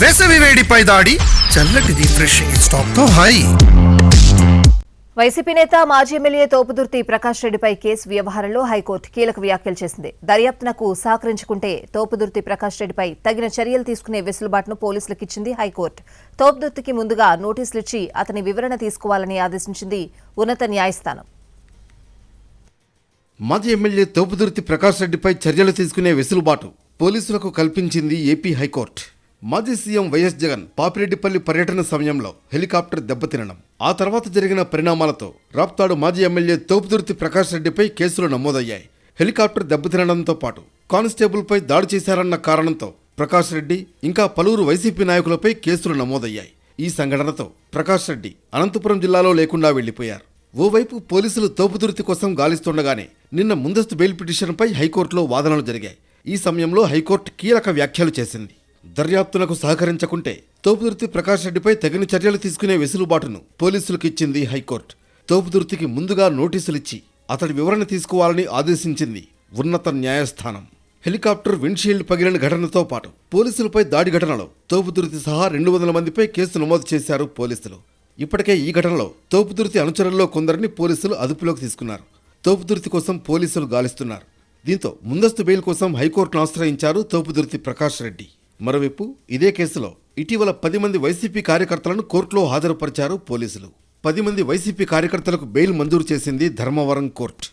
వేసవి వేడిపై దాడి, చల్లటి రిఫ్రెషింగ్ స్టాక్ తో హై. వైసీపీ నేత మాజీ ఎమ్మెల్యే తోపుదుర్తి ప్రకాష్ రెడ్డిపై కేసు వ్యవహారంలో హైకోర్టు కీలక వ్యాఖ్యలు చేసింది. దర్యాప్తునకు సహకరించుకుంటే తోపుదుర్తి ప్రకాష్ రెడ్డిపై తగిన చర్యలు తీసుకునే వెసులుబాటును పోలీసులకు ఇచ్చింది హైకోర్టు. తోపుదుర్తికి ముందుగా నోటీసులు ఇచ్చి అతని వివరణ తీసుకోవాలని ఆదేశించింది ఉన్నత న్యాయస్థానం. మాజీ ఎమ్మెల్యే తోపుదుర్తి ప్రకాష్ రెడ్డిపై చర్యలు తీసుకునే వెసులుబాటు పోలీసులకు కల్పించింది ఏపీ హైకోర్టు. మాజీ సీఎం వైఎస్ జగన్ పాపిరెడ్డిపల్లి పర్యటన సమయంలో హెలికాప్టర్ దెబ్బతినడం, ఆ తర్వాత జరిగిన పరిణామాలతో రాప్తాడు మాజీ ఎమ్మెల్యే తోపుదుర్తి ప్రకాష్ రెడ్డిపై కేసులు నమోదయ్యాయి. హెలికాప్టర్ దెబ్బతినడంతో పాటు కానిస్టేబుల్పై దాడి చేశారన్న కారణంతో ప్రకాష్ రెడ్డి ఇంకా పలువురు వైసీపీ నాయకులపై కేసులు నమోదయ్యాయి. ఈ సంఘటనతో ప్రకాష్ రెడ్డి అనంతపురం జిల్లాలో లేకుండా వెళ్లిపోయారు. ఓవైపు పోలీసులు తోపుదుర్తి కోసం గాలిస్తుండగానే నిన్న ముందస్తు బెయిల్ పిటిషన్పై హైకోర్టులో వాదనలు జరిగాయి. ఈ సమయంలో హైకోర్టు కీలక వ్యాఖ్యలు చేసింది. దర్యాప్తునకు సహకరించకుంటే తోపుదుర్తి ప్రకాష్ రెడ్డిపై తగిన చర్యలు తీసుకునే వెసులుబాటును పోలీసులకు ఇచ్చింది హైకోర్టు. తోపుదుర్తికి ముందుగా నోటీసులిచ్చి అతడి వివరణ తీసుకోవాలని ఆదేశించింది ఉన్నత న్యాయస్థానం. హెలికాప్టర్ విండ్షీల్డ్ పగిలిన ఘటనతో పాటు పోలీసులపై దాడి ఘటనలో తోపుదుర్తి సహా 200 మందిపై కేసు నమోదు చేశారు పోలీసులు. ఇప్పటికే ఈ ఘటనలో తోపుదుర్తి అనుచరుల్లో కొందరిని పోలీసులు అదుపులోకి తీసుకున్నారు. తోపుదుర్తి కోసం పోలీసులు గాలిస్తున్నారు. దీంతో ముందస్తు బెయిల్ కోసం హైకోర్టును ఆశ్రయించారు తోపుదుర్తి ప్రకాష్ రెడ్డి. మరోవైపు ఇదే కేసులో ఇటీవల 10 మంది వైసీపీ కార్యకర్తలను కోర్టులో హాజరుపరిచారు పోలీసులు. 10 మంది వైసీపీ కార్యకర్తలకు బెయిల్ మంజూరు చేసింది ధర్మవరం కోర్టు.